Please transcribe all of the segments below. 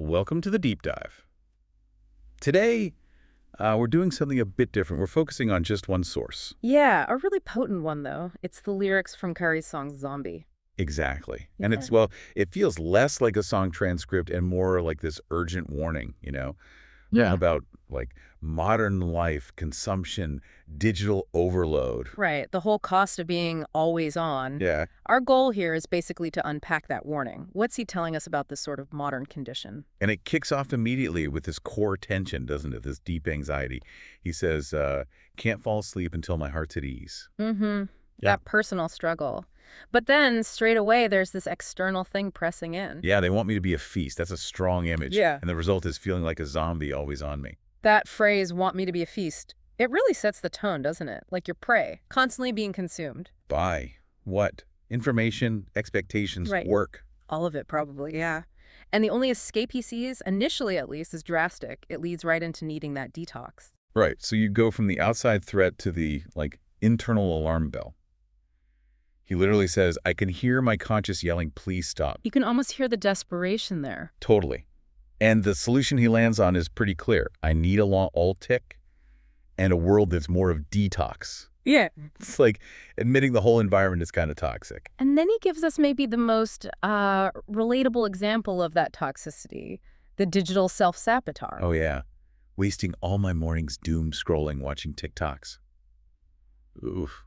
Welcome to the deep dive. Today, we're doing something a bit different. We're focusing on just one source. Yeah, a really potent one, though. It's the lyrics from Khary's song Zombie. Exactly. And Yeah. it feels less like a song transcript and more like this urgent warning, Yeah. about like modern life, consumption, digital overload. Right, the whole cost of being always on. Yeah. Our goal here is basically to unpack that warning. What's he telling us about this sort of modern condition? And it kicks off immediately with this core tension, doesn't it? This deep anxiety. He says, can't fall asleep until my heart's at ease. Mm-hmm. Yeah. That personal struggle. But then, straight away, there's this external thing pressing in. Yeah, they want me to be a feast. That's a strong image. Yeah. And the result is feeling like a zombie always on me. That phrase, want me to be a feast, it really sets the tone, doesn't it? Like your prey, constantly being consumed. By what? Information, expectations, Right. work. All of it, probably, yeah. And the only escape he sees, initially at least, is drastic. It leads right into needing that detox. Right. So you go from the outside threat to the, internal alarm bell. He literally says, I can hear my conscience yelling, please stop. You can almost hear the desperation there. Totally. And the solution he lands on is pretty clear. I need a alt-tick and a world that's more of detox. Yeah. It's like admitting the whole environment is kind of toxic. And then he gives us maybe the most relatable example of that toxicity, the digital self-sabotage. Oh, yeah. Wasting all my mornings doom scrolling, watching TikToks. Oof.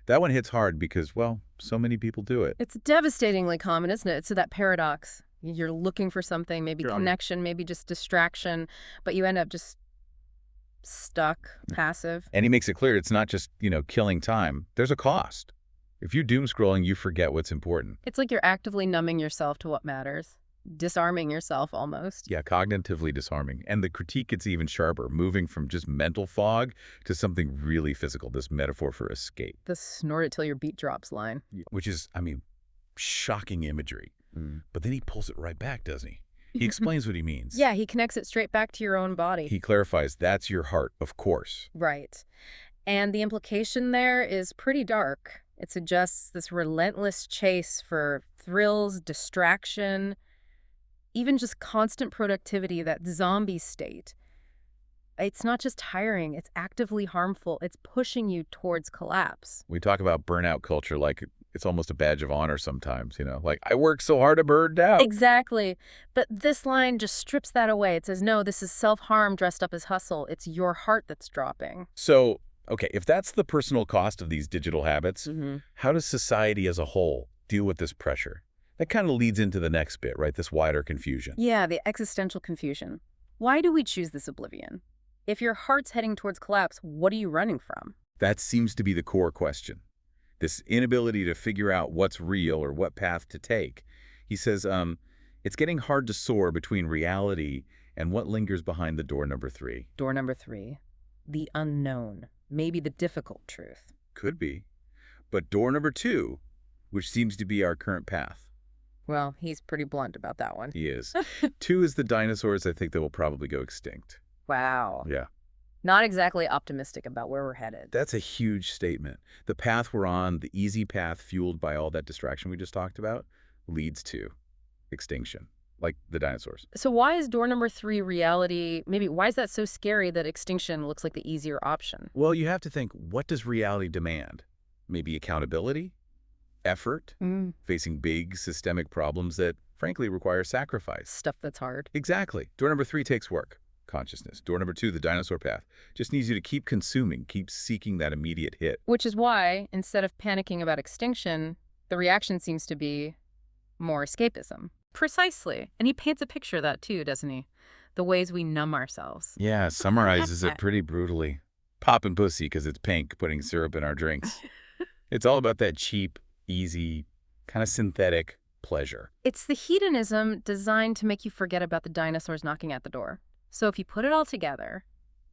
That one hits hard because, well, so many people do it. It's devastatingly common, isn't it? It's that paradox. You're looking for something, maybe Sure. connection, maybe just distraction, but you end up just stuck, passive. And he makes it clear it's not just, killing time. There's a cost. If you're doom scrolling, you forget what's important. It's like you're actively numbing yourself to what matters, disarming yourself almost. Yeah, cognitively disarming. And the critique gets even sharper, moving from just mental fog to something really physical, this metaphor for escape. The snort it till your beat drops line. Which is, shocking imagery. But then he pulls it right back, doesn't he? He explains what he means. Yeah, he connects it straight back to your own body. He clarifies that's your heart, of course. Right. And the implication there is pretty dark. It suggests this relentless chase for thrills, distraction, even just constant productivity, that zombie state. It's not just tiring, it's actively harmful. It's pushing you towards collapse. We talk about burnout culture like it's almost a badge of honor sometimes, like I work so hard to burn out. Exactly. But this line just strips that away. It says, no, this is self-harm dressed up as hustle. It's your heart that's dropping. So, okay, if that's the personal cost of these digital habits, how does society as a whole deal with this pressure? That kind of leads into the next bit, right? This wider confusion. Yeah, the existential confusion. Why do we choose this oblivion? If your heart's heading towards collapse, what are you running from? That seems to be the core question. This inability to figure out what's real or what path to take. He says, it's getting hard to soar between reality and what lingers behind the door number 3. Door number 3, the unknown, maybe the difficult truth. Could be. But door number 2, which seems to be our current path. Well, he's pretty blunt about that one. He is. 2 is the dinosaurs I think that will probably go extinct. Wow. Yeah. Not exactly optimistic about where we're headed. That's a huge statement. The path we're on, the easy path fueled by all that distraction we just talked about, leads to extinction, like the dinosaurs. So why is door number 3 reality? Maybe why is that so scary that extinction looks like the easier option? Well, you have to think, what does reality demand? Maybe accountability, effort, facing big systemic problems that, frankly, require sacrifice. Stuff that's hard. Exactly. Door number 3 takes work. Consciousness. Door number 2, the dinosaur path, just needs you to keep consuming, keep seeking that immediate hit. Which is why, instead of panicking about extinction, the reaction seems to be more escapism. Precisely. And he paints a picture of that too, doesn't he? The ways we numb ourselves. Yeah, summarizes it pretty brutally. Popping pussy because it's pink, putting syrup in our drinks. It's all about that cheap, easy, kind of synthetic pleasure. It's the hedonism designed to make you forget about the dinosaurs knocking at the door. So if you put it all together,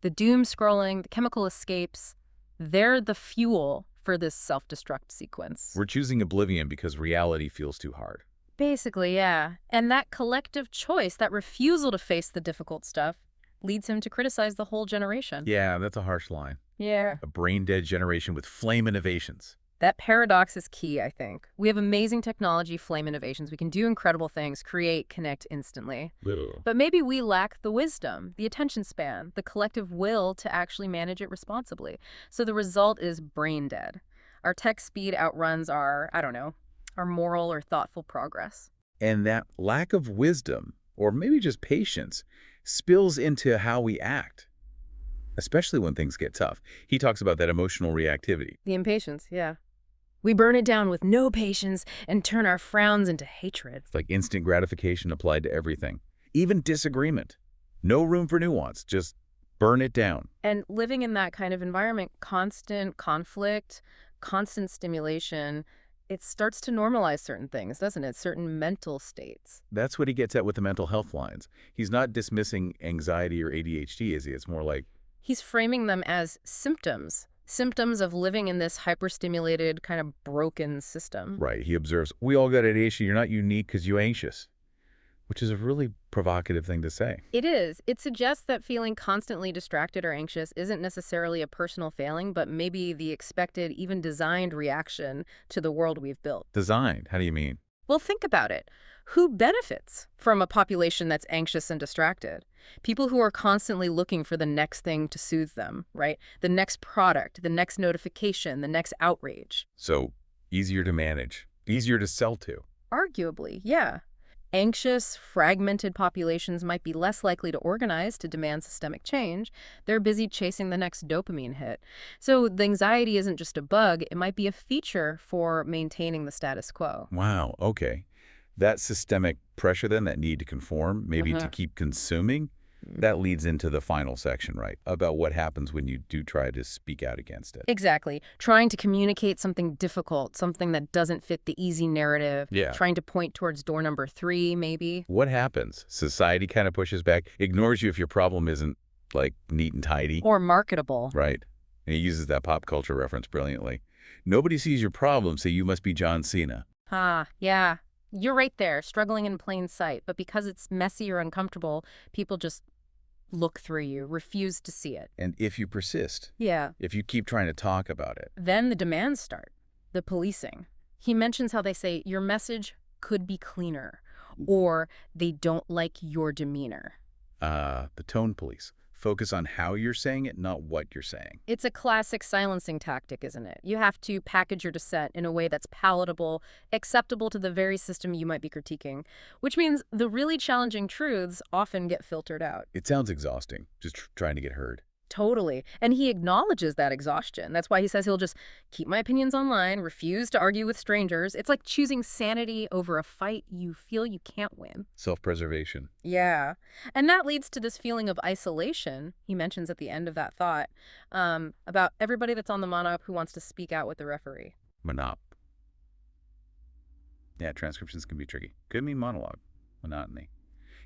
the doom scrolling, the chemical escapes, they're the fuel for this self-destruct sequence. We're choosing oblivion because reality feels too hard. Basically, yeah. And that collective choice, that refusal to face the difficult stuff, leads him to criticize the whole generation. Yeah, that's a harsh line. Yeah. A brain-dead generation with flame innovations. That paradox is key, I think. We have amazing technology, flame innovations. We can do incredible things, create, connect instantly. Little. But maybe we lack the wisdom, the attention span, the collective will to actually manage it responsibly. So the result is brain dead. Our tech speed outruns our, I don't know, our moral or thoughtful progress. And that lack of wisdom, or maybe just patience, spills into how we act, especially when things get tough. He talks about that emotional reactivity. The impatience, yeah. We burn it down with no patience and turn our frowns into hatred. It's like instant gratification applied to everything, even disagreement. No room for nuance, just burn it down. And living in that kind of environment, constant conflict, constant stimulation, it starts to normalize certain things, doesn't it? Certain mental states. That's what he gets at with the mental health lines. He's not dismissing anxiety or ADHD, is he? It's more like, He's framing them as symptoms, symptoms of living in this hyperstimulated, kind of broken system. right, he observes, we all got ADHD, you're not unique because you're anxious, which is a really provocative thing to say. It is. It suggests that feeling constantly distracted or anxious isn't necessarily a personal failing, but maybe the expected, even designed reaction to the world we've built. Designed, how do you mean? Well, think about it. Who benefits from a population that's anxious and distracted? People who are constantly looking for the next thing to soothe them, right? The next product, the next notification, the next outrage. So, easier to manage, easier to sell to. Arguably, yeah. Anxious, fragmented populations might be less likely to organize to demand systemic change. They're busy chasing the next dopamine hit. So the anxiety isn't just a bug, it might be a feature for maintaining the status quo. Wow, okay. That systemic pressure then, that need to conform, maybe to keep consuming, that leads into the final section, right? About what happens when you do try to speak out against it. Exactly. Trying to communicate something difficult, something that doesn't fit the easy narrative. Yeah. Trying to point towards door number 3, maybe. What happens? Society kind of pushes back, ignores you if your problem isn't, like, neat and tidy. Or marketable. Right. And he uses that pop culture reference brilliantly. Nobody sees your problem, so you must be John Cena. Yeah. You're right there, struggling in plain sight. But because it's messy or uncomfortable, people just look through you, refuse to see it. And if you persist, Yeah. if you keep trying to talk about it, Then the demands start, the policing. He mentions how they say, your message could be cleaner, or they don't like your demeanor. the tone police. Focus on how you're saying it, not what you're saying. It's a classic silencing tactic, isn't it? You have to package your dissent in a way that's palatable, acceptable to the very system you might be critiquing, which means the really challenging truths often get filtered out. It sounds exhausting, just trying to get heard. Totally. And he acknowledges that exhaustion. That's why he says he'll just keep my opinions online, refuse to argue with strangers. It's like choosing sanity over a fight you feel you can't win. Self-preservation. Yeah. And that leads to this feeling of isolation he mentions at the end of that thought, about everybody that's on the mono who wants to speak out with the referee. Monop. Yeah, transcriptions can be tricky. Could mean monologue, monotony.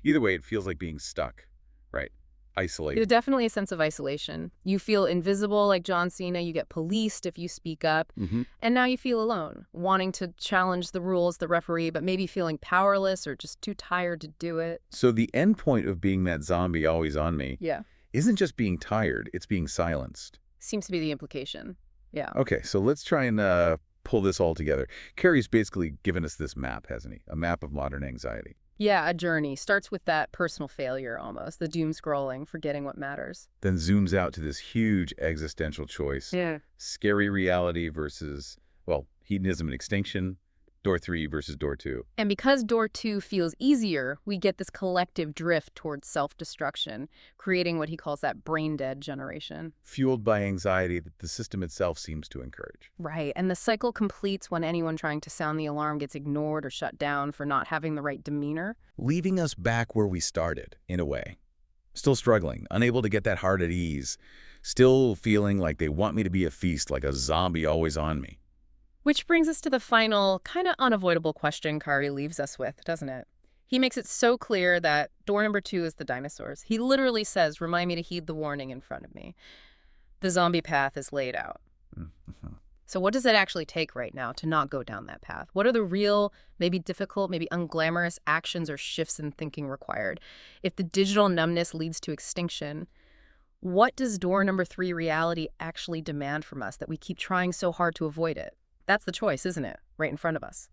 Either way, it feels like being stuck, right? Isolated. There's definitely a sense of isolation. You feel invisible like John Cena. You get policed if you speak up. And now you feel alone, wanting to challenge the rules, the referee, but maybe feeling powerless or just too tired to do it. So the end point of being that zombie always on me Yeah. isn't just being tired, it's being silenced. Seems to be the implication. Yeah. Okay, so let's try and pull this all together. Khary's basically given us this map, hasn't he? A map of modern anxiety. Yeah, a journey. Starts with that personal failure almost, the doom scrolling, forgetting what matters. Then zooms out to this huge existential choice. Yeah. Scary reality versus, well, hedonism and extinction. Door 3 versus door 2. And because door 2 feels easier, we get this collective drift towards self-destruction, creating what he calls that brain-dead generation. Fueled by anxiety that the system itself seems to encourage. Right, and the cycle completes when anyone trying to sound the alarm gets ignored or shut down for not having the right demeanor. Leaving us back where we started, in a way. Still struggling, unable to get that heart at ease. Still feeling like they want me to be a feast, like a zombie always on me. Which brings us to the final, kind of unavoidable question Khary leaves us with, doesn't it? He makes it so clear that door number 2 is the dinosaurs. He literally says, remind me to heed the warning in front of me. The zombie path is laid out. So what does it actually take right now to not go down that path? What are the real, maybe difficult, maybe unglamorous actions or shifts in thinking required? If the digital numbness leads to extinction, what does door number 3 reality actually demand from us that we keep trying so hard to avoid it? That's the choice, isn't it? Right in front of us.